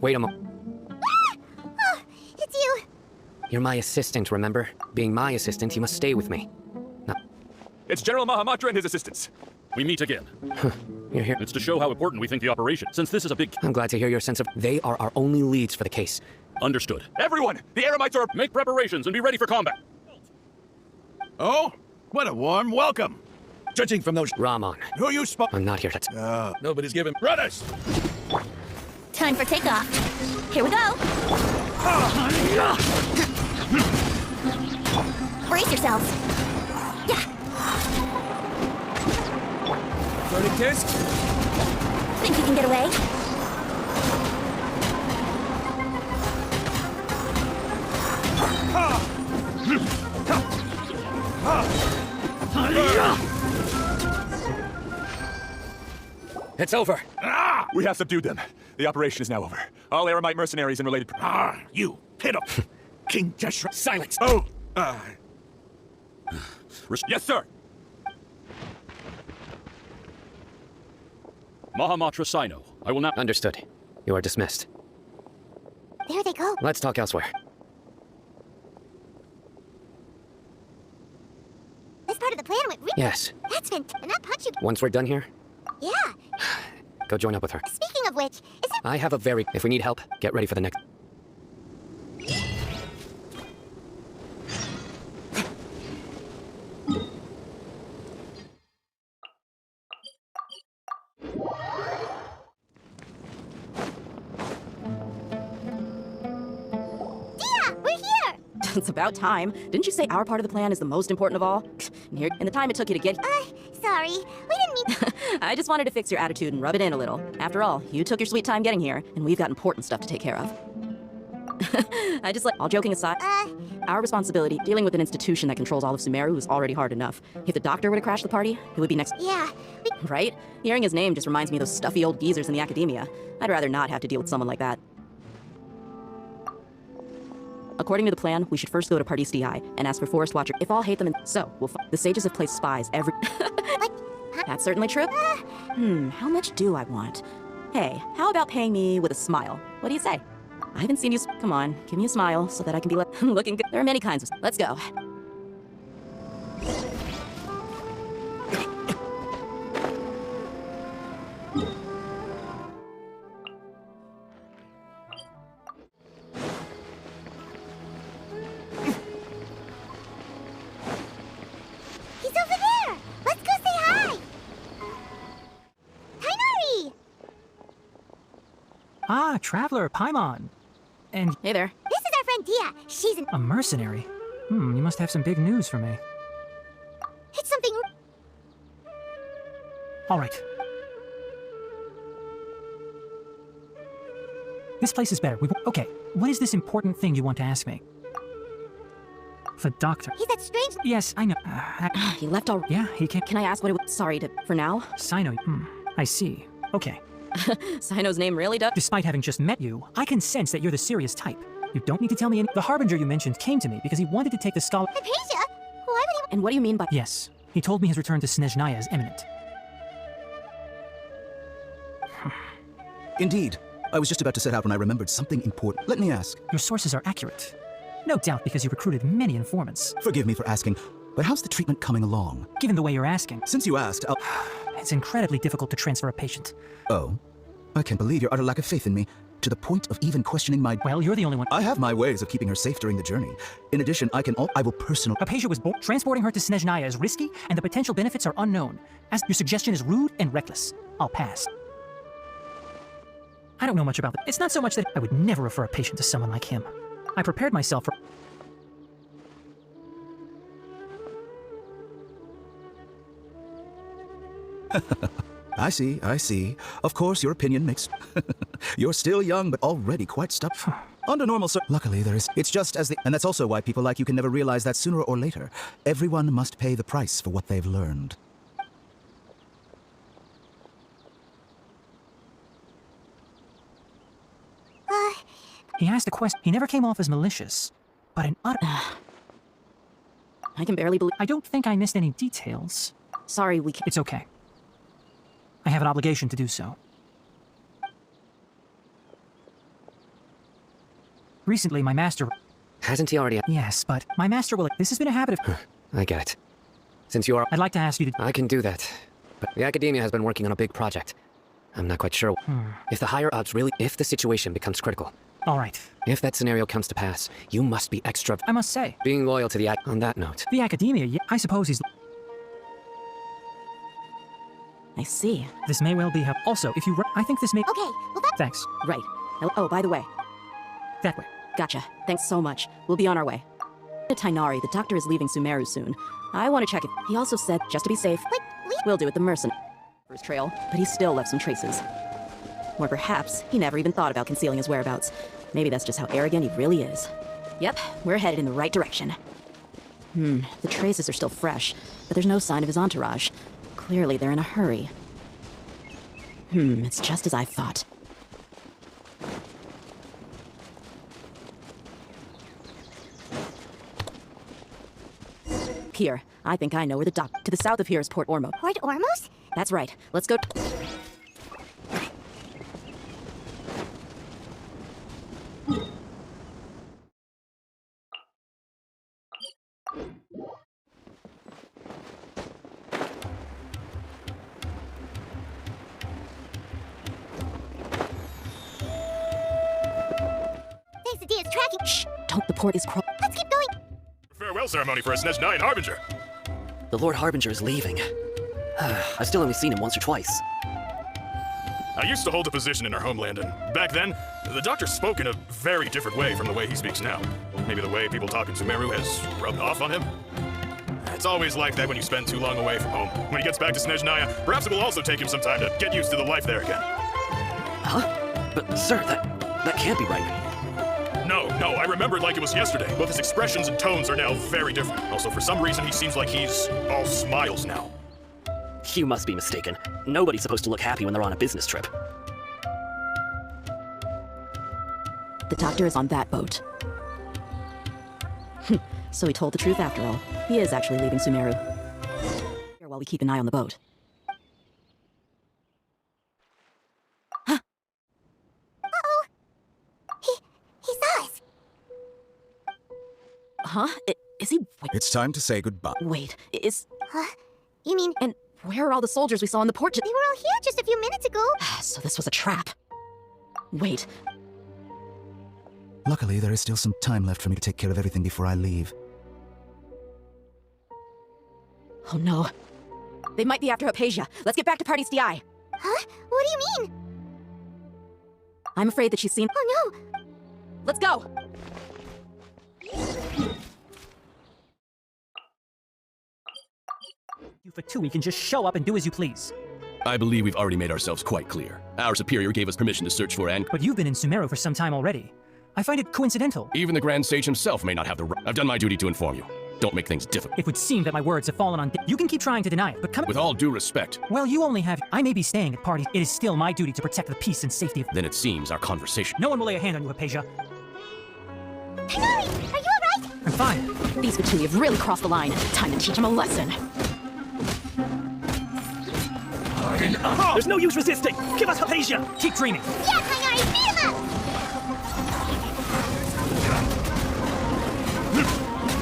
Wait a moment. Oh, it's you. You're my assistant, remember? Being my assistant, you must stay with me. No. It's General Mahamatra and his assistants. We meet again. You're here. It's to show how important we think the operation, since this is a big... I'm glad to hear your sense of... They are our only leads for the case. Understood. Everyone! The Eremites are... Make preparations and be ready for combat. Oh, what a warm welcome. Judging from those... Ramon. Who you spoke... I'm not here to... Nobody's given... Brothers! Time for takeoff. Here we go. Brace yourselves. Yeah. Floating disc? Think you can get away? It's over. We have subdued them. The operation is now over. All Eremite mercenaries and related... You pitiful King Jeshra. Silence. Oh! Yes, sir! Mahamatra Sino. I will now... Understood. You are dismissed. There they go. Let's talk elsewhere. This part of the plan went really... Yes. That's fantastic. And that punch you... Once we're done here, Yeah. go join up with her. Speaking of which, is it... I have a very... If we need help, get ready for the next... We're here! It's about time. Didn't you say our part of the plan is the most important of all? And here, in the time it took you to get... Sorry. We didn't mean... I just wanted to fix your attitude and rub it in a little. After all, you took your sweet time getting here, and we've got important stuff to take care of. All joking aside, our responsibility dealing with an institution that controls all of Sumeru is already hard enough. If the doctor were to crash the party, it would be next... Yeah. Right? Hearing his name just reminds me of those stuffy old geezers in the academia. I'd rather not have to deal with someone like that. According to the plan, we should first go to Pardis DI and ask for Forest Watcher. If all hate them, so the sages have placed spies every... That's certainly true. How much do I want? Hey, how about paying me with a smile? What do you say? I haven't seen you... Come on, give me a smile so that I can be looking good. There are many kinds of... Let's go. He's over there! Let's go say hi! Tainari! Ah, Traveler, Paimon. And Hey there. This is our friend Dia. She's an... a mercenary. You must have some big news for me. It's something... All right. This place is better. Okay, what is this important thing you want to ask me? The doctor. He's that strange... Yes, I know. He left all... Yeah, he came. Can I ask what it was? Sorry for now. Sino. I see. Okay. Sino's name really does... Despite having just met you, I can sense that you're the serious type. You don't need to tell me any... The Harbinger you mentioned came to me because he wanted to take the scholar... Hypatia? Why would he... And what do you mean by... Yes. He told me his return to Snezhnaya is imminent. Indeed. I was just about to set out when I remembered something important. Let me ask. Your sources are accurate. No doubt because you recruited many informants. Forgive me for asking, but how's the treatment coming along? Given the way you're asking, Since you asked, I'll... it's incredibly difficult to transfer a patient. Oh? I can't believe your utter lack of faith in me, to the point of even questioning my... Well, you're the only one. I have my ways of keeping her safe during the journey. In addition, I will personally... Hypatia was born. Transporting her to Snezhnaya is risky, and the potential benefits are unknown. As your suggestion is rude and reckless. I'll pass. I don't know much about that. It's not so much that I would never refer a patient to someone like him. I prepared myself for... I see. Of course, your opinion makes... You're still young, but already quite stubborn. Under normal Luckily, there is... It's just as the... And that's also why people like you can never realize that sooner or later, everyone must pay the price for what they've learned. He asked a question. He never came off as malicious, but an utter... I can barely believe... I don't think I missed any details. Sorry, we can't... It's okay. I have an obligation to do so. Recently, my master... Hasn't he already? Yes, but my master will... This has been a habit of... I get it. Since you are... I'd like to ask you to... I can do that. But the academia has been working on a big project. I'm not quite sure. If the higher ups really... If the situation becomes critical. All right. If that scenario comes to pass, you must be extra... I must say, Being loyal to the on that note. the academia, I suppose he's... I see. This may well be how... Also, if you... I think this may... Okay, well that... Thanks. Right. Oh, by the way. That way. Gotcha. Thanks so much. We'll be on our way. Tainari, the doctor is leaving Sumeru soon. I want to check it. He also said, just to be safe, we'll do it the mercenary's trail, but he still left some traces. Or perhaps he never even thought about concealing his whereabouts. Maybe that's just how arrogant he really is. Yep, we're headed in the right direction. The traces are still fresh, but there's no sign of his entourage. Clearly they're in a hurry. It's just as I thought. Here, I think I know where the dock... To the south of here is Port Ormo. Port Ormos? That's right. Let's go... Thanks to Dia's tracking. Shh! Don't, the port is Let's keep going. Farewell ceremony for a Snezhnaya Harbinger. The Lord Harbinger is leaving. I've still only seen him once or twice. I used to hold a position in our homeland, and back then, the doctor spoke in a very different way from the way he speaks now. Maybe the way people talk in Sumeru has rubbed off on him. It's always like that when you spend too long away from home. When he gets back to Snezhnaya, perhaps it will also take him some time to get used to the life there again. Huh? But, sir, that can't be right. No, I remember it like it was yesterday. Both his expressions and tones are now very different. Also, for some reason, he seems like he's all smiles now. You must be mistaken. Nobody's supposed to look happy when they're on a business trip. The doctor is on that boat. So he told the truth after all. He is actually leaving Sumeru. Here while we keep an eye on the boat. Uh-oh. He saw us. Huh? Is he... It's time to say goodbye. Wait, is... Huh? You mean... And where are all the soldiers we saw in the port? They were all here just a few minutes ago. So this was a trap. Wait, Luckily, there is still some time left for me to take care of everything before I leave. oh no. They might be after Hypatia. Let's get back to Party's DI. Huh? What do you mean? I'm afraid that she's seen... Oh no! Let's go! You for two, we can just show up and do as you please. I believe we've already made ourselves quite clear. Our superior gave us permission to search for and... But you've been in Sumeru for some time already. I find it coincidental. Even the Grand Sage himself may not have the right. I've done my duty to inform you. Don't make things difficult. It would seem that my words have fallen on... You can keep trying to deny it, but come... With all due respect, Well, you only have... I may be staying at parties. It is still my duty to protect the peace and safety of... then it seems our conversation... No one will lay a hand on you, Hypatia. Tirai, are you alright? I'm fine. These Fatui have really crossed the line. Time to teach them a lesson. There's no use resisting! Give us Hypatia! Keep dreaming. Yeah, Tirai, beat him up!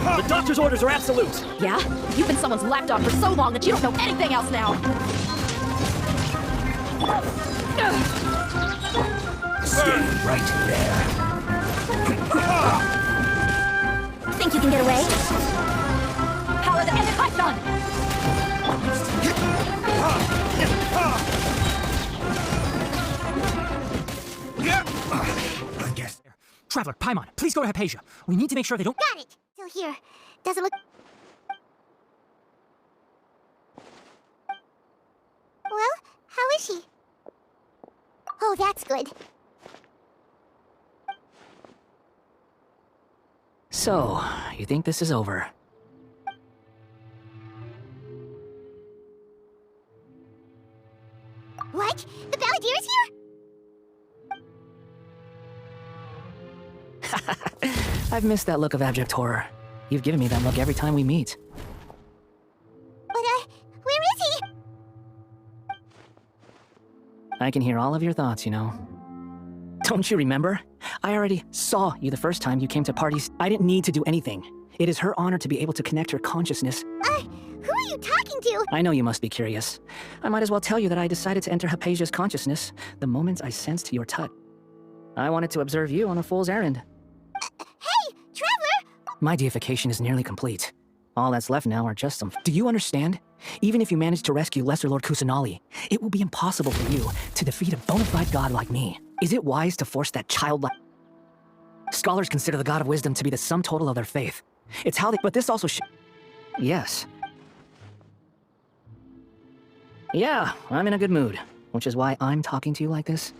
The doctor's orders are absolute! Yeah? You've been someone's lapdog for so long that you don't know anything else now! Stay right there. Think you can get away? Power the end of Python! I guess. Traveler, Paimon, please go to Hypatia. We need to make sure they don't... Got it! Still here. Doesn't look... Well, how is she? Oh, that's good. So, you think this is over? What? The Balladeer's here? I've missed that look of abject horror. You've given me that look every time we meet. But, where is he? I can hear all of your thoughts, you know. Don't you remember? I already saw you the first time you came to parties. I didn't need to do anything. It is her honor to be able to connect her consciousness. Who are you talking to? I know you must be curious. I might as well tell you that I decided to enter Hypatia's consciousness the moment I sensed your touch. I wanted to observe you on a fool's errand. Hey, Traveler! My deification is nearly complete. All that's left now are just some... Do you understand? Even if you manage to rescue Lesser Lord Kusanali, it will be impossible for you to defeat a bona fide god like me. Is it wise to force that childlike... Scholars consider the god of wisdom to be the sum total of their faith. It's how they... But this also Yes. Yeah, I'm in a good mood, which is why I'm talking to you like this.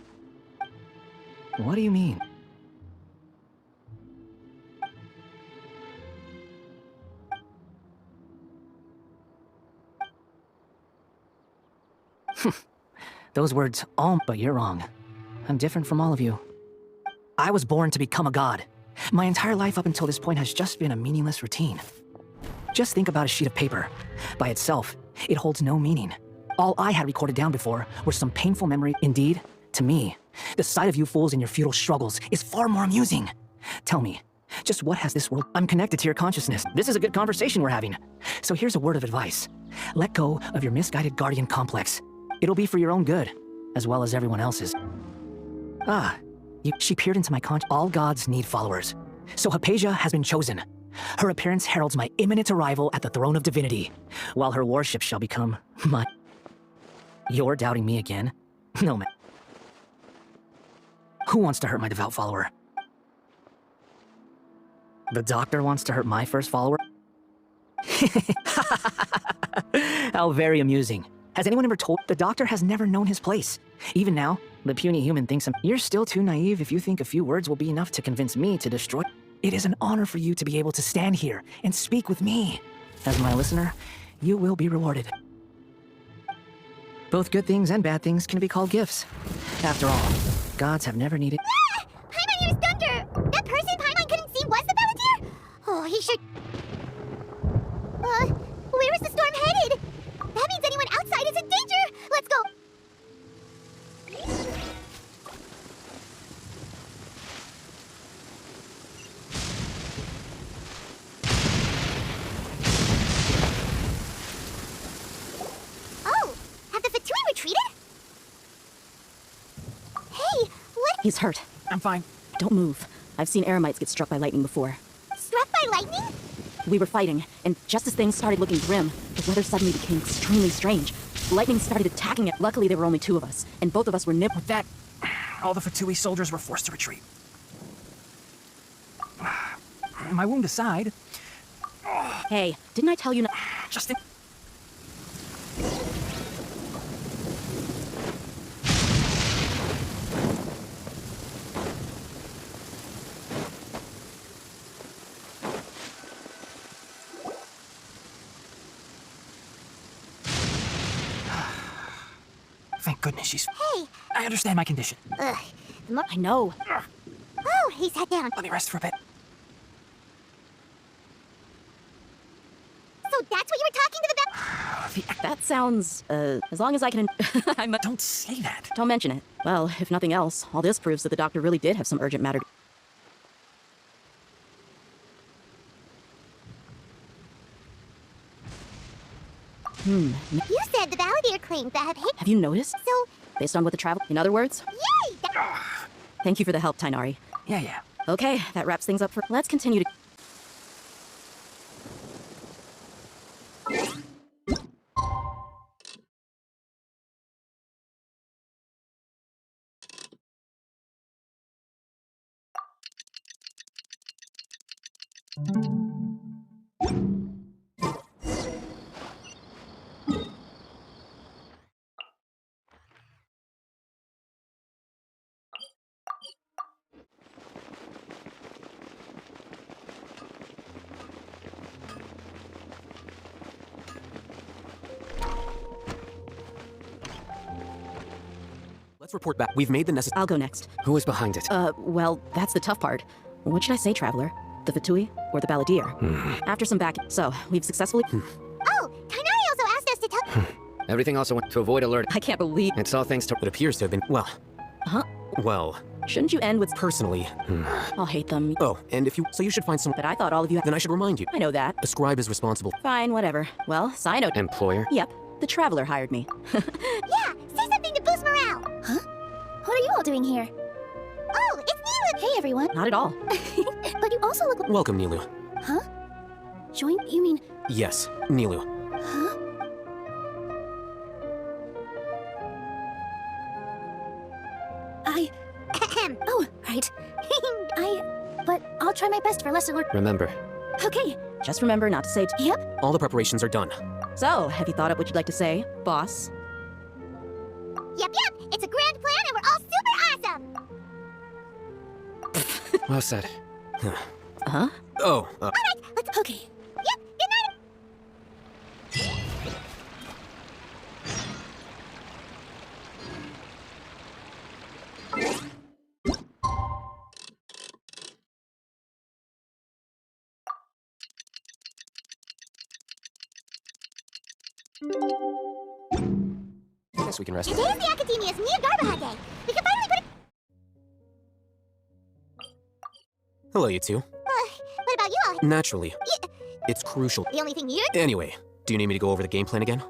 What do you mean? Those words, but you're wrong. I'm different from all of you. I was born to become a god. My entire life up until this point has just been a meaningless routine. Just think about a sheet of paper. By itself, it holds no meaning. All I had recorded down before were some painful memory. Indeed, to me, the sight of you fools in your futile struggles is far more amusing. Tell me, just what has this world... I'm connected to your consciousness. This is a good conversation we're having. So here's a word of advice. Let go of your misguided guardian complex. It'll be for your own good, as well as everyone else's. She peered into my All gods need followers. So Hypatia has been chosen. Her appearance heralds my imminent arrival at the throne of divinity, while her worship shall become my... You're doubting me again? No, man. Who wants to hurt my devout follower? The doctor wants to hurt my first follower? How very amusing. Has anyone ever told... The doctor has never known his place. Even now, the puny human thinks You're still too naive if you think a few words will be enough to convince me to destroy... It is an honor for you to be able to stand here and speak with me. As my listener, you will be rewarded. Both good things and bad things can be called gifts. After all, gods have never needed... Paimon used thunder! That person Paimon couldn't see was the Balladeer? Oh, he should... where is the storm headed? That means anyone outside is in danger! Let's go! Oh! Have the Fatui retreated? Hey, what? He's hurt. I'm fine. Don't move. I've seen Eremites get struck by lightning before. Struck by lightning? We were fighting, and just as things started looking grim, the weather suddenly became extremely strange. Lightning started attacking it. Luckily, there were only two of us, and both of us were nipped. With that, all the Fatui soldiers were forced to retreat. My wound aside... Hey, didn't I tell you not... Justin... Thank goodness she's... Hey! I understand my condition. Ugh. I know. Oh, he sat down. Let me rest for a bit. So that's what you were talking to the That sounds, as long as I can... Don't say that. Don't mention it. Well, if nothing else, all this proves that the doctor really did have some urgent matter. You said the Balladeer claimed that hit... Have you noticed? So... Based on what the travel... In other words? Yay! Thank you for the help, Tainari. Yeah. Okay, that wraps things up for... Let's continue to... Let's report back. We've made the necessary... I'll go next. Who is behind it? Well, that's the tough part. What should I say, Traveler? The Fatui or the Balladeer? After some back... So, we've successfully... Oh, Tainari also asked us to tell... Everything also went to avoid alert. I can't believe... It's all thanks to... It appears to have been... Well... Huh? Well, Shouldn't you end with Personally. I'll hate them. Oh, and if you... So you should find some... But I thought all of you... Then I should remind you. I know that. A scribe is responsible. Fine, whatever. Well, Sino... Employer? Yep. The Traveler hired me. Yeah, say something to boost morale. Huh? What are you all doing here? Oh, it's Nilu! Hey, everyone. Not at all. But you also look... Welcome, Nilu. Huh? Join? You mean... Yes, Nilu. Huh? Oh, right. But I'll try my best for lesser Lord. Remember. Okay. Just remember not to say... Yep. All the preparations are done. So, have you thought up what you'd like to say, boss? Yep. It's a grand plan and we're all super awesome. Well said. Huh? Oh, All right, let's... Okay. Yep, good night. guess we can rest. Today is the Academia's Nia Garbaha Day. We can finally put it... Hello, you two. What about you all? Naturally. It's crucial. The only thing you're... Anyway, do you need me to go over the game plan again?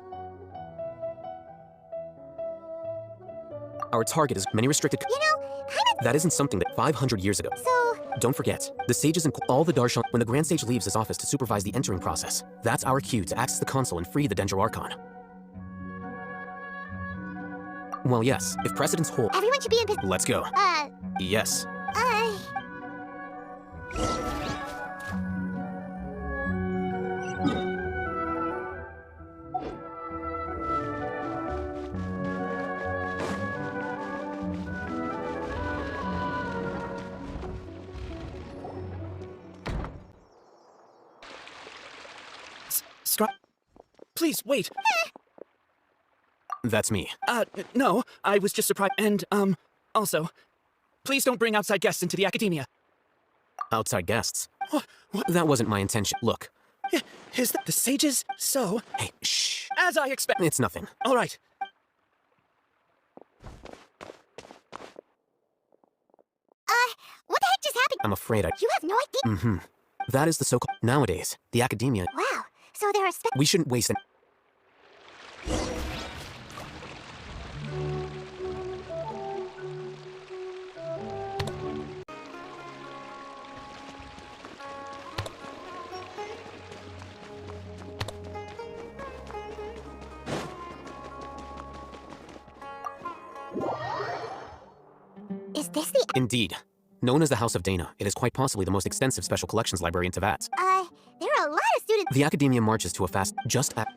Our target is many restricted... You know, kind of... That isn't something that 500 years ago. So... Don't forget, the sages and all the Darshan... When the Grand Sage leaves his office to supervise the entering process, that's our cue to access the console and free the Dendro Archon. Well, yes, if precedents hold... Everyone should be in... Let's go. Yes. Please, wait. That's me. No, I was just surprised. And, also, please don't bring outside guests into the Academia. Outside guests? What? That wasn't my intention. Look. Is that the sages? So? Hey, shh. As I expect. It's nothing. All right. What the heck just happened? I'm afraid I... You have no idea? Mm-hmm. That is the so-called... Nowadays, the Academia... Wow, so there are We shouldn't waste an... Is this the... Indeed. Known as the House of Dana, it is quite possibly the most extensive special collections library in Teyvat. There are a lot of students... The Academia marches to a fast... Just at...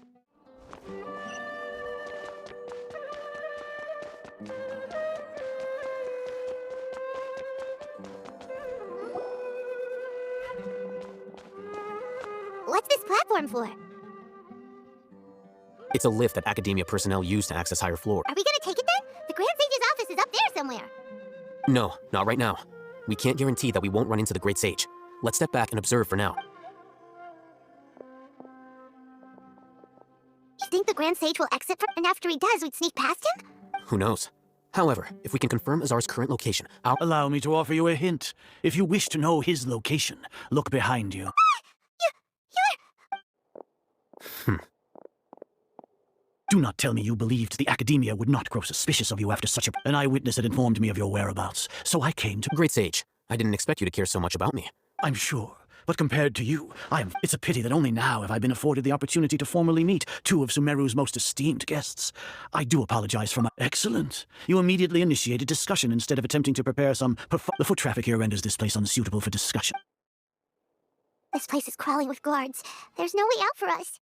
What's this platform for? It's a lift that Academia personnel use to access higher floor. Are we gonna take it then? The Grand Sage's office is up there somewhere. No, not right now. We can't guarantee that we won't run into the Great Sage. Let's step back and observe for now. You think the Grand Sage will exit and after he does, we'd sneak past him? Who knows? However, if we can confirm Azar's current location, our... Allow me to offer you a hint. If you wish to know his location, look behind you. Do not tell me you believed the Academia would not grow suspicious of you after such a... An eyewitness had informed me of your whereabouts, so I came to... Great Sage, I didn't expect you to care so much about me. I'm sure, but compared to you, It's a pity that only now have I been afforded the opportunity to formally meet two of Sumeru's most esteemed guests. I do apologize for my... Excellent. You immediately initiated discussion instead of attempting to prepare some... The foot traffic here renders this place unsuitable for discussion. This place is crawling with guards. There's no way out for us.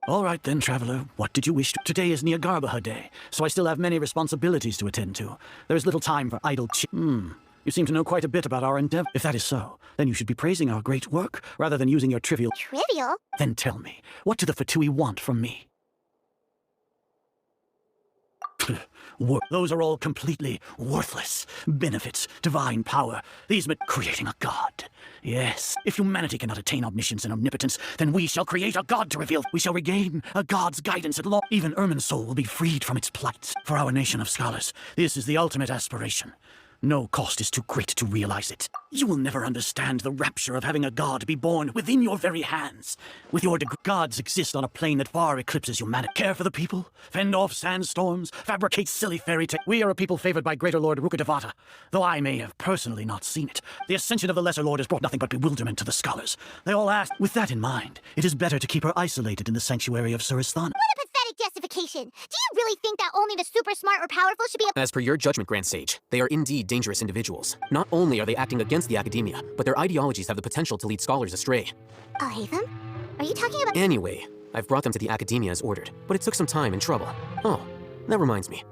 All right then, traveler. What did you wish to? Today is Nia Garbaha Day, so I still have many responsibilities to attend to. There is little time for idle You seem to know quite a bit about our endeavor. If that is so, then you should be praising our great work, rather than using your trivial... Trivial? Then tell me, what do the Fatui want from me? Those are all completely worthless. Benefits, divine power, these creating a god. Yes, if humanity cannot attain omniscience and omnipotence, then we shall create a god to reveal. We shall regain a god's guidance at law. Even Irmin's soul will be freed from its plight. For our nation of scholars, this is the ultimate aspiration. No cost is too great to realize it. You will never understand the rapture of having a god be born within your very hands. With your gods exist on a plane that far eclipses humanity. Care for the people, fend off sandstorms, fabricate silly fairy tales. We are a people favored by Greater Lord Rukadevata, though I may have personally not seen it. The ascension of the Lesser Lord has brought nothing but bewilderment to the scholars. They all ask, with that in mind, it is better to keep her isolated in the sanctuary of Surasthana. What a pathetic justification! Do you really think that only the super smart or powerful should be As per your judgment, Grand Sage, they are indeed dangerous individuals. Not only are they acting against the academia, but their ideologies have the potential to lead scholars astray. Oh, Hatham? Are you talking about— Anyway, I've brought them to the academia as ordered, but it took some time and trouble. Oh, that reminds me.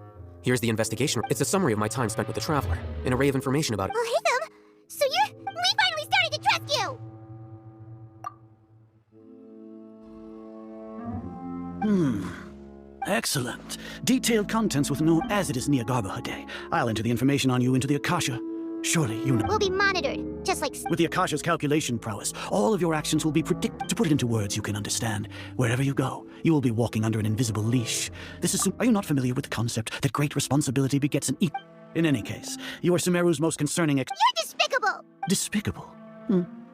Here's the investigation. It's a summary of my time spent with the Traveler, an array of information about— Oh, Hatham? So we finally started to trust you! Excellent. Detailed contents with no, as it is Niagarbha Day. I'll enter the information on you into the Akasha. Surely you know. We'll be monitored, just like— With the Akasha's calculation prowess, all of your actions will be predicted. To put it into words you can understand, wherever you go, you will be walking under an invisible leash. This is— Are you not familiar with the concept that great responsibility begets an equal? In any case, you are Sumeru's most concerning You're despicable! Despicable?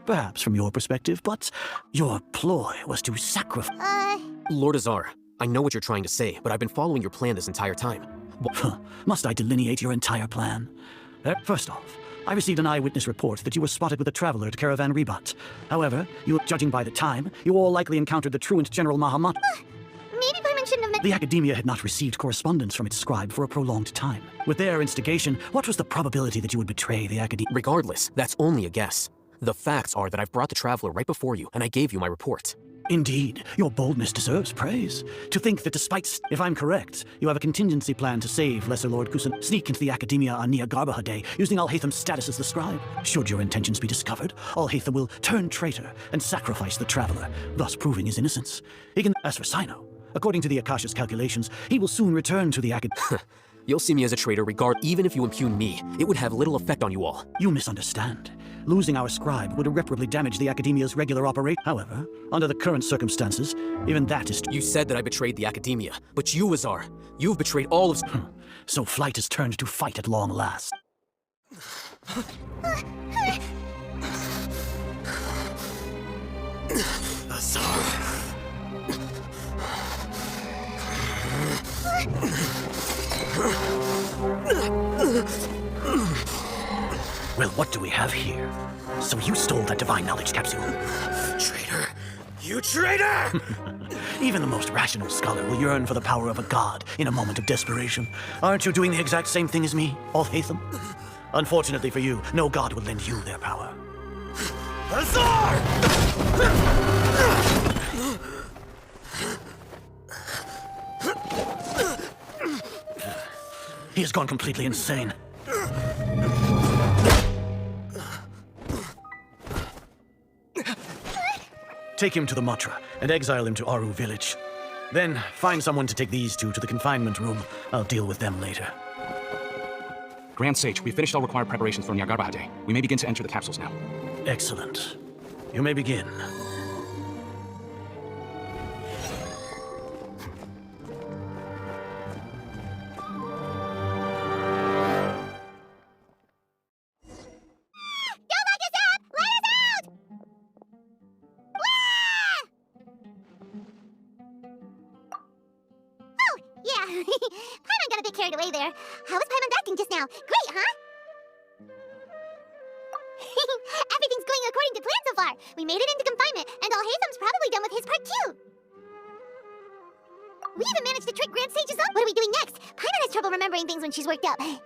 Perhaps from your perspective, but your ploy was to sacrifice— Lord Azar, I know what you're trying to say, but I've been following your plan this entire time. Must I delineate your entire plan? First off, I received an eyewitness report that you were spotted with a traveler at Caravan Rebat. However, judging by the time, you all likely encountered the truant General Mahamat. Maybe Paimon shouldn't have met— The academia had not received correspondence from its scribe for a prolonged time. With their instigation, what was the probability that you would betray the academia? Regardless, that's only a guess. The facts are that I've brought the Traveler right before you, and I gave you my report. Indeed, your boldness deserves praise. To think that despite— If I'm correct, you have a contingency plan to save Lesser Lord Kusan, sneak into the academia on Niagarbha Day, using Alhatham's status as the scribe. Should your intentions be discovered, Alhatham will turn traitor and sacrifice the Traveler, thus proving his innocence. As for Sino, according to the Akasha's calculations, he will soon return to the academia. You'll see me as a traitor even if you impugn me. It would have little effect on you all. You misunderstand. Losing our scribe would irreparably damage the academia's regular operation. However, under the current circumstances, even that is— You said that I betrayed the academia, but you, Azar, you've betrayed all of— So flight has turned to fight at long last. Azar. Well, what do we have here? So you stole that divine knowledge capsule. Traitor! You traitor! Even the most rational scholar will yearn for the power of a god in a moment of desperation. Aren't you doing the exact same thing as me, Alhatham? Unfortunately for you, no god would lend you their power. Azar! He has gone completely insane. Take him to the Matra and exile him to Aru village. Then find someone to take these two to the confinement room. I'll deal with them later. Grand Sage, we finished all required preparations for Niagarbha Day. We may begin to enter the capsules now. Excellent. You may begin. Paimon got a bit carried away there. How was Paimon acting just now? Great, huh? Everything's going according to plan so far. We made it into confinement, and Alhatham's probably done with his part too. We even managed to trick Grand Sage's up. What are we doing next? Paimon has trouble remembering things when she's worked up. Right.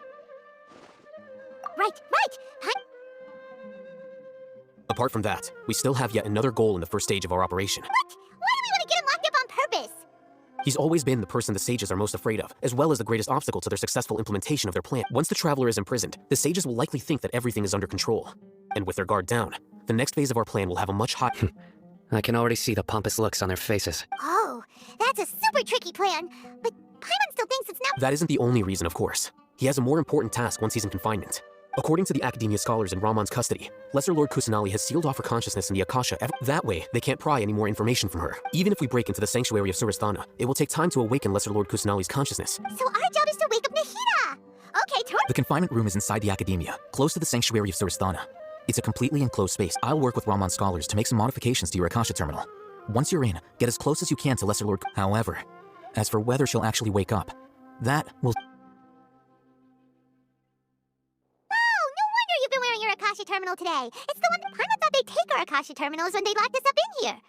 Apart from that, we still have yet another goal in the first stage of our operation. What? Why do we want to get him locked up on purpose? He's always been the person the sages are most afraid of, as well as the greatest obstacle to their successful implementation of their plan. Once the Traveler is imprisoned, the sages will likely think that everything is under control. And with their guard down, the next phase of our plan will have a much higher— I can already see the pompous looks on their faces. Oh, that's a super tricky plan. But Paimon still thinks it's not— That isn't the only reason, of course. He has a more important task once he's in confinement. According to the Academia scholars in Ramon's custody, Lesser Lord Kusanali has sealed off her consciousness in the Akasha. That way, they can't pry any more information from her. Even if we break into the sanctuary of Surasthana, it will take time to awaken Lesser Lord Kusanali's consciousness. So our job is to wake up Nahida! Okay, totally The confinement room is inside the academia, close to the sanctuary of Surasthana. It's a completely enclosed space. I'll work with Ramon's scholars to make some modifications to your Akasha terminal. Once you're in, get as close as you can to Lesser Lord. However, as for whether she'll actually wake up, that will... Oh, no wonder you've been wearing your Akasha terminal today. It's the one that Paimon thought they'd take our Akasha terminals when they locked us up in here.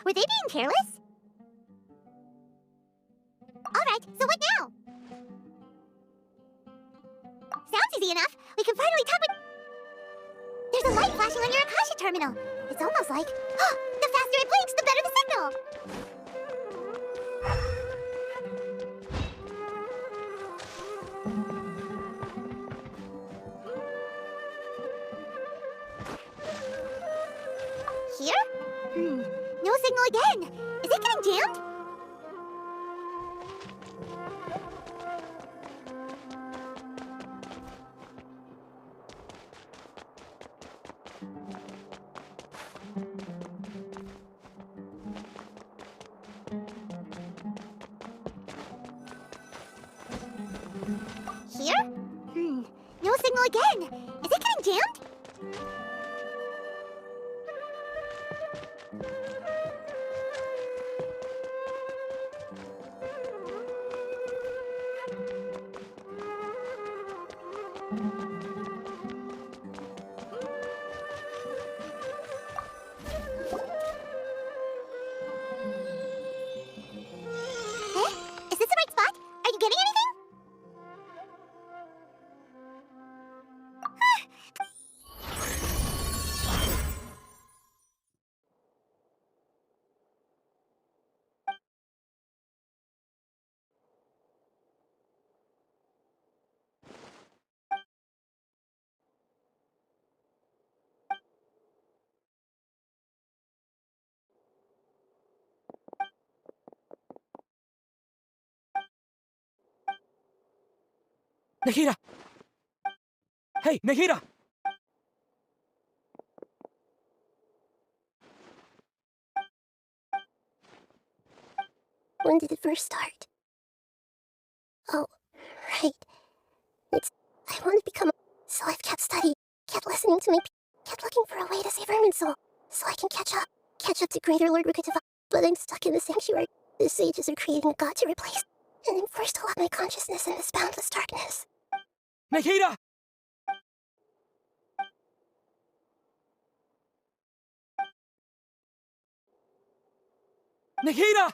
Were they being careless? Alright, so what now? Sounds easy enough. We can finally talk with... There's a light flashing on your Akasha terminal. It's almost like... the faster it blinks, the better the signal! Here? No signal again. Is it getting jammed? Here? No signal again. Is it getting jammed? Is this the right spot? Are you getting anything? Nahida! Hey, Nahida! When did it first start? Oh, right. I want to become so I've kept studying, kept listening to kept looking for a way to save Irminsul, so I can catch up to Greater Lord Rukatava. But I'm stuck in the sanctuary. The sages are creating a god to replace, and I'm forced to lock my consciousness in this boundless darkness. Nahida! Nahida!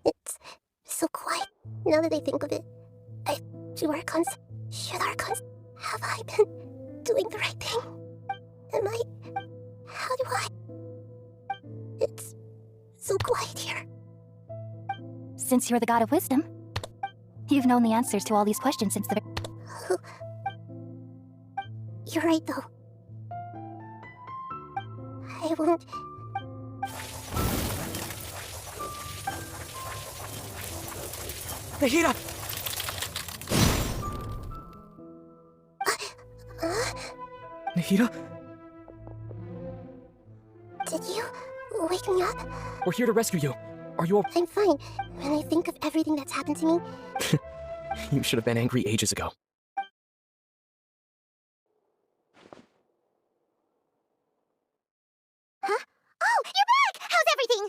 It's so quiet. Now that I think of it, do Archons, should Archons, have I been doing the right thing? How do I? It's so quiet here. Since you're the god of wisdom, you've known the answers to all these questions since the... You're right, though. I won't... Nahida! Nahida? Did you wake me up? We're here to rescue you. Are you I'm fine. When I think of everything that's happened to me... You should have been angry ages ago. Huh? Oh, you're back! How's everything?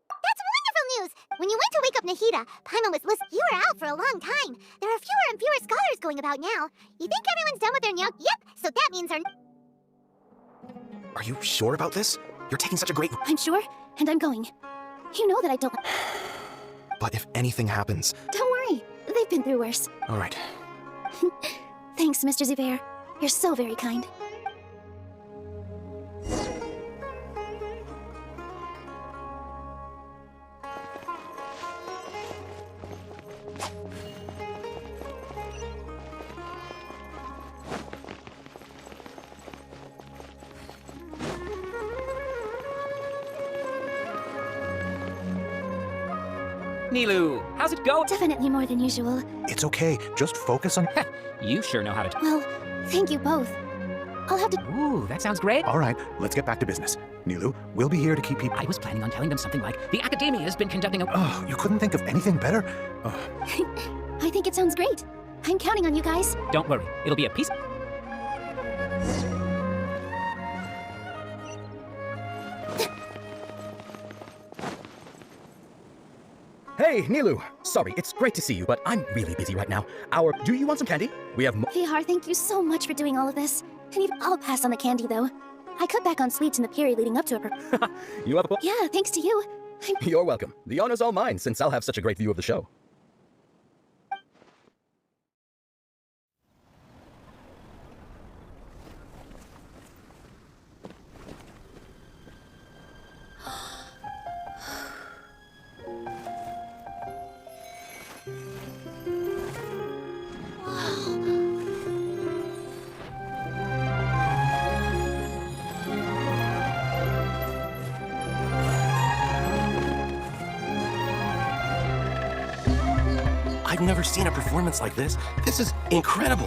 That's wonderful news! When you went to wake up Nahida, Paimon was listening. You were out for a long time. There are fewer and fewer scholars going about now. You think everyone's done with their nyok? Yep, so that means our... Are you sure about this? You're taking such a great... I'm sure, and I'm going. You know that I don't... But if anything happens... Don't worry, they've been through worse. All right. Thanks, Mr. Zubair. You're so very kind. Nilu, how's it going? Definitely more than usual. It's okay. Just focus on... You sure know how to... Well, thank you both. I'll have to. Ooh, that sounds great. All right, let's get back to business. Nilu, we'll be here to keep people. I was planning on telling them something like, the Academia has been conducting a... Oh, you couldn't think of anything better? I think it sounds great. I'm counting on you guys. Don't worry, it'll be a piece... Hey, Nilu. Sorry, it's great to see you, but I'm really busy right now. Do you want some candy? We have Vihar, thank you so much for doing all of this. I'll pass on the candy, though. I cut back on sweets in the period leading up to it. You have a... Yeah, thanks to you. You're welcome. The honor's all mine, since I'll have such a great view of the show. I've never seen a performance like this. This is incredible.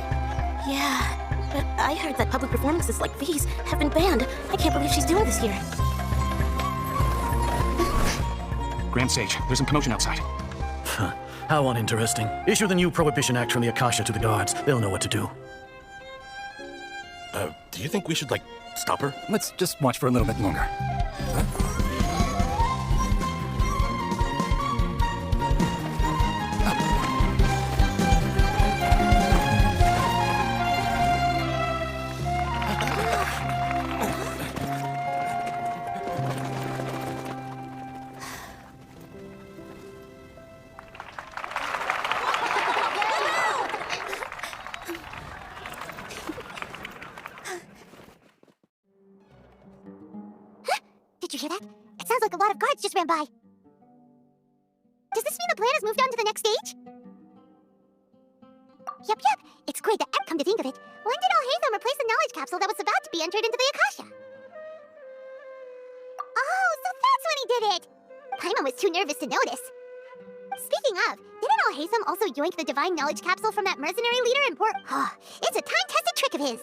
Yeah, but I heard that public performances like these have been banned. I can't believe she's doing this here. Grand Sage, there's some commotion outside. How uninteresting. Issue the new Prohibition Act from the Akasha to the guards. They'll know what to do. Do you think we should, stop her? Let's just watch for a little bit longer. Did you hear that? It sounds like a lot of guards just ran by. Does this mean the plan has moved on to the next stage? Yep. It's great that come to think of it. When did Alhaitham replace the knowledge capsule that was about to be entered into the Akasha? Oh, so that's when he did it! Paimon was too nervous to notice. Speaking of, didn't Alhaitham also yoink the divine knowledge capsule from that mercenary leader in Port... it's a time-tested trick of his.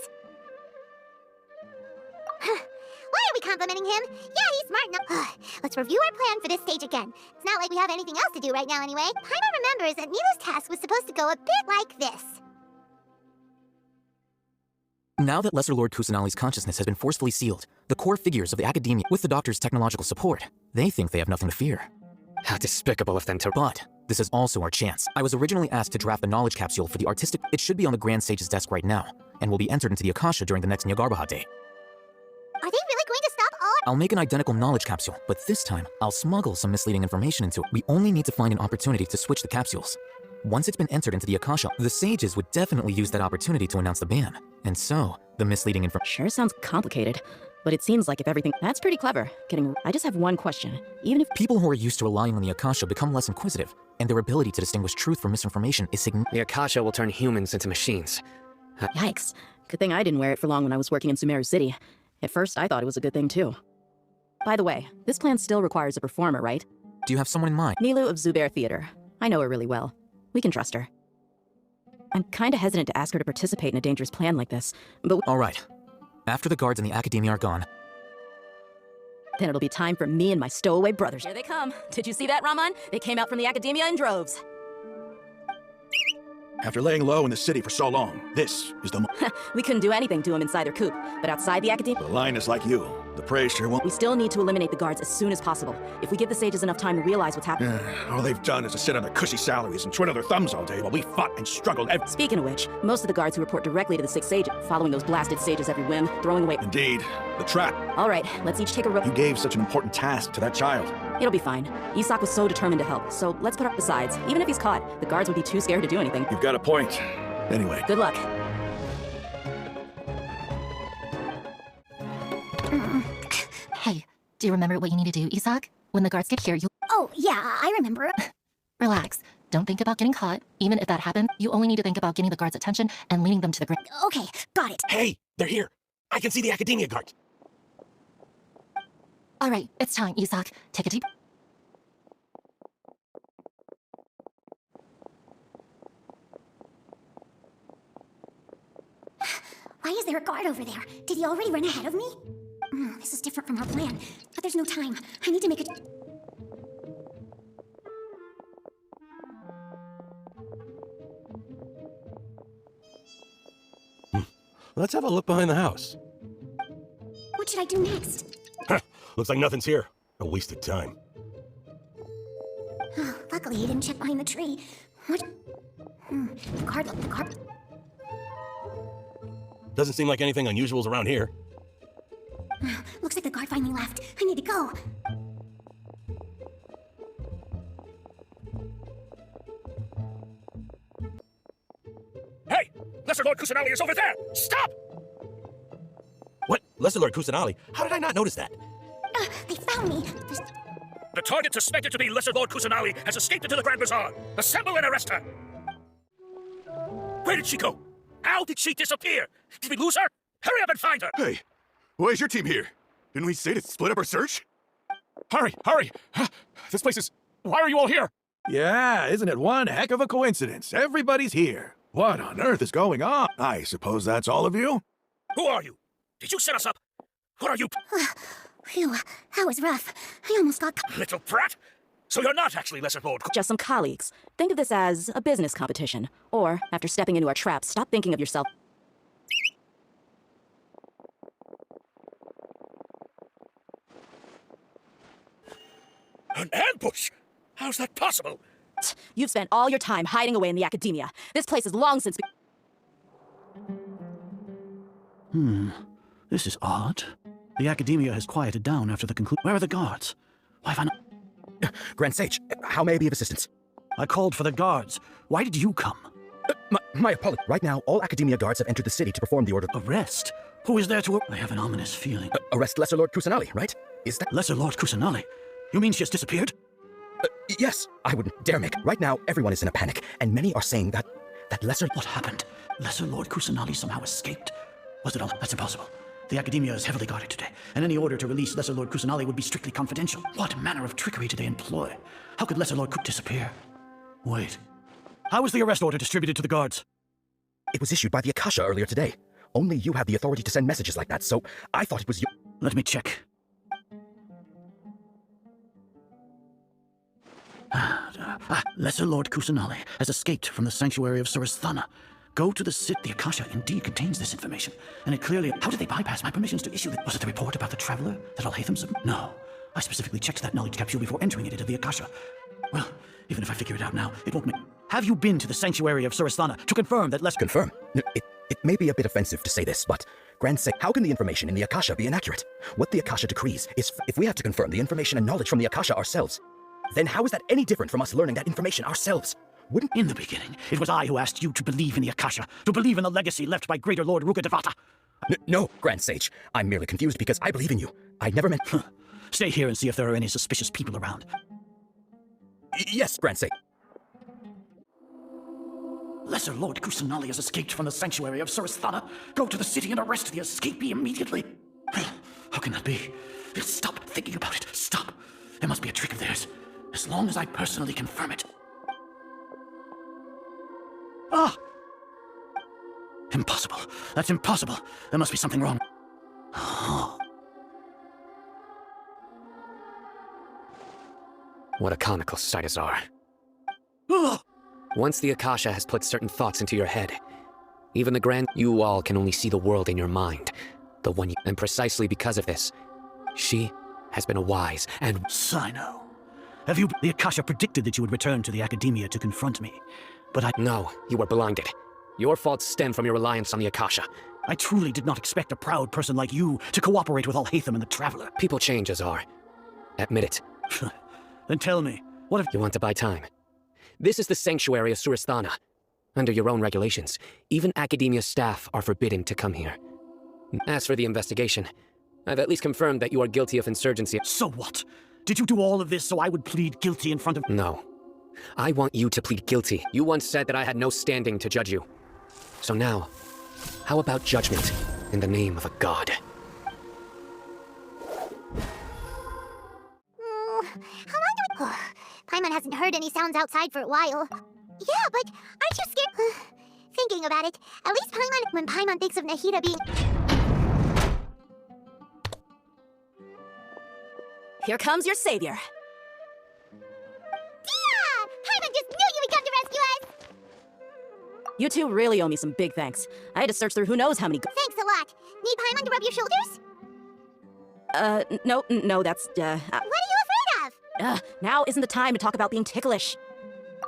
Why are we complimenting him? Yeah, he's smart enough. Let's review our plan for this stage again. It's not like we have anything else to do right now anyway. Paimon remembers that Nilu's task was supposed to go a bit like this. Now that Lesser Lord Kusanali's consciousness has been forcefully sealed, the core figures of the Academia, with the Doctor's technological support, they think they have nothing to fear. How despicable of them to... But this is also our chance. I was originally asked to draft the knowledge capsule for the artistic... It should be on the Grand Sage's desk right now, and will be entered into the Akasha during the next Nyagarbha Day. Are they really going to stop all... I'll make an identical knowledge capsule, but this time, I'll smuggle some misleading information into it. We only need to find an opportunity to switch the capsules. Once it's been entered into the Akasha, the sages would definitely use that opportunity to announce the ban. And so, the misleading information... Sure sounds complicated, but it seems like if everything... That's pretty clever. I just have one question. Even if... People who are used to relying on the Akasha become less inquisitive, and their ability to distinguish truth from misinformation is significant. The Akasha will turn humans into machines. Yikes. Good thing I didn't wear it for long when I was working in Sumeru City. At first, I thought it was a good thing, too. By the way, this plan still requires a performer, right? Do you have someone in mind? Nilu of Zubair Theater. I know her really well. We can trust her. I'm kinda hesitant to ask her to participate in a dangerous plan like this, but... All right. After the guards and the Academia are gone... Then it'll be time for me and my stowaway brothers. Here they come. Did you see that, Raman? They came out from the Academia in droves. After laying low in the city for so long, this is the We couldn't do anything to them inside their coop, but outside the Academia... The line is like you. The praise sure won't... We still need to eliminate the guards as soon as possible. If we give the sages enough time to realize what's happening... All they've done is to sit on their cushy salaries and twiddle their thumbs all day while we fought and struggled Speaking of which, most of the guards who report directly to the 6 sages, following those blasted sages every whim, throwing away... Indeed. The trap. All right, let's each take a rope. You gave such an important task to that child. It'll be fine. Isak was so determined to help, so let's put up besides. Even if he's caught, the guards would be too scared to do anything. You've got a point. Anyway. Good luck. Hey, do you remember what you need to do, Isak? When the guards get here, you... Oh, yeah, I remember. Relax. Don't think about getting caught. Even if that happens, you only need to think about getting the guards' attention and leading them to the ground. Okay, got it. Hey, they're here. I can see the Academia guards. All right, it's time, Isak. Take a deep... Why is there a guard over there? Did he already run ahead of me? This is different from our plan. But there's no time. I need to make a... Let's have a look behind the house. What should I do next? Looks like nothing's here. A wasted time. Oh, luckily he didn't check behind the tree. What? The guard... Doesn't seem like anything unusual's around here. Looks like the guard finally left. I need to go. Hey! Lesser Lord Kusanali is over there! Stop! What? Lesser Lord Kusanali? How did I not notice that? They found me. The target suspected to be Lesser Lord Kusanali has escaped into the Grand Bazaar. Assemble and arrest her! Where did she go? How did she disappear? Did we lose her? Hurry up and find her! Hey, why is your team here? Didn't we say to split up our search? Hurry, hurry! This place is... Why are you all here? Yeah, isn't it one heck of a coincidence? Everybody's here. What on earth is going on? I suppose that's all of you? Who are you? Did you set us up? What are you... Phew, that was rough. I almost got... Little brat! So you're not actually Lesser Lord... Just some colleagues. Think of this as a business competition. Or, after stepping into our trap, stop thinking of yourself... An ambush? How's that possible? You've spent all your time hiding away in the academia. This place has long since... This is odd. The academia has quieted down after the conclusion. Where are the guards? Why have I not... Grand Sage, how may I be of assistance? I called for the guards. Why did you come? My apologies. Right now, all academia guards have entered the city to perform the order. Arrest? Who is there to... I have an ominous feeling. Arrest Lesser Lord Kusanali, right? Is that... Lesser Lord Kusanali? You mean she has disappeared? Yes, I wouldn't dare make... Right now, everyone is in a panic, and many are saying that Lesser... What happened? Lesser Lord Kusanali somehow escaped? Was it all... That's impossible. The academia is heavily guarded today, and any order to release Lesser Lord Kusanali would be strictly confidential. What manner of trickery do they employ? How could Lesser Lord Kus disappear? Wait. How was the arrest order distributed to the guards? It was issued by the Akasha earlier today. Only you have the authority to send messages like that, so I thought it was you... Let me check. Lesser Lord Kusanali has escaped from the sanctuary of Surasthana. Go to the city. The Akasha indeed contains this information, and it clearly... How did they bypass my permissions to issue it? Was it the report about the traveler that Al-Haytham sub... No. I specifically checked that knowledge capsule before entering it into the Akasha. Well, even if I figure it out now, it won't make... Have you been to the sanctuary of Surasthana to confirm that Lesser... Confirm? It may be a bit offensive to say this, but... Grand Sage, how can the information in the Akasha be inaccurate? What the Akasha decrees is if we have to confirm the information and knowledge from the Akasha ourselves, then how is that any different from us learning that information ourselves? Wouldn't... In the beginning, it was I who asked you to believe in the Akasha, to believe in the legacy left by Greater Lord Rukadevata. No, Grand Sage. I'm merely confused because I believe in you. I never meant... Stay here and see if there are any suspicious people around. Yes, Grand Sage. Lesser Lord Kusanali has escaped from the sanctuary of Surasthana. Go to the city and arrest the escapee immediately. How can that be? Stop thinking about it. Stop. It must be a trick of theirs. As long as I personally confirm it. Ah! Impossible. That's impossible. There must be something wrong. What a comical sight, Azar. Once the Akasha has put certain thoughts into your head, even the grand... You all can only see the world in your mind. The one you... And precisely because of this, she has been a wise and... Sino. Have you... The Akasha predicted that you would return to the academia to confront me. But I... No, you were blinded. Your faults stem from your reliance on the Akasha. I truly did not expect a proud person like you to cooperate with Al-Haytham and the Traveler. People change, Azar. Admit it. Then tell me, what if... You want to buy time? This is the sanctuary of Surasthana. Under your own regulations, even academia staff are forbidden to come here. As for the investigation, I've at least confirmed that you are guilty of insurgency. So what? Did you do all of this so I would plead guilty in front of... No. I want you to plead guilty. You once said that I had no standing to judge you. So now, how about judgment in the name of a god? How long do we... Paimon hasn't heard any sounds outside for a while. Yeah, but aren't you scared? thinking about it. At least Paimon, when Paimon thinks of Nahida being... Here comes your savior. Tia! Paimon just knew you would come to rescue us! You two really owe me some big thanks. I had to search through who knows how many Thanks a lot. Need Paimon to rub your shoulders? No, that's, What are you afraid of? now isn't the time to talk about being ticklish.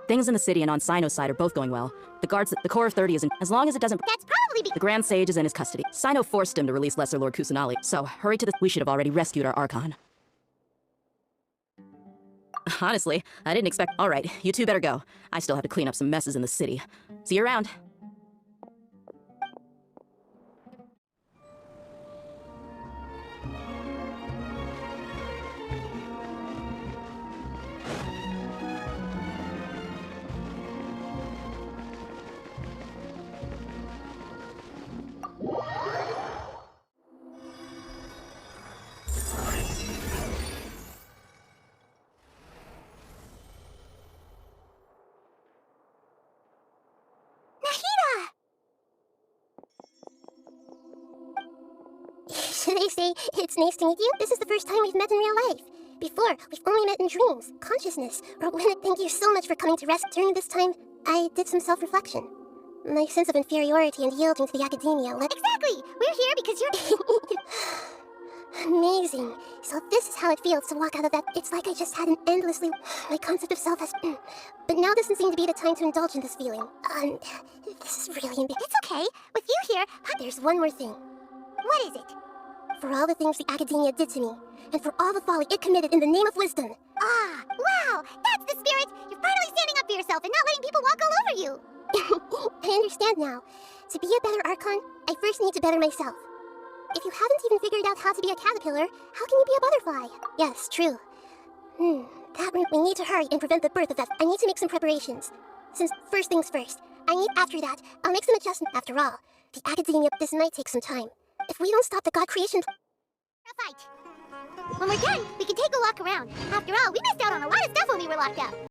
Things in the city and on Sino's side are both going well. The core of 30 isn't, as long as it doesn't— That's probably The Grand Sage is in his custody. Sino forced him to release Lesser Lord Kusanali, so hurry to the— We should have already rescued our Archon. Honestly, I didn't expect— Alright, you two better go. I still have to clean up some messes in the city. See you around. Should I say, it's nice to meet you? This is the first time we've met in real life. Before, we've only met in dreams, consciousness, or when thank you so much for coming to rest. During this time, I did some self-reflection. My sense of inferiority and yielding to the academia led— Exactly! We're here because you're... Amazing. So this is how it feels to walk out of that. It's like I just had an endlessly... My concept of self has... But now doesn't seem to be the time to indulge in this feeling. This is really... It's okay. With you here, there's one more thing. What is it? For all the things the academia did to me, and for all the folly it committed in the name of wisdom. Ah, wow! That's the spirit! You're finally standing up for yourself and not letting people walk all over you! I understand now. To be a better Archon, I first need to better myself. If you haven't even figured out how to be a caterpillar, how can you be a butterfly? Yes, true. That means we need to hurry and prevent the birth of that. I need to make some preparations. Since first things first, after that, I'll make some adjustments. After all, the academia, this might take some time. If we don't stop the god creation... A fight! When we're done, we can take a walk around. After all, we missed out on a lot of stuff when we were locked up.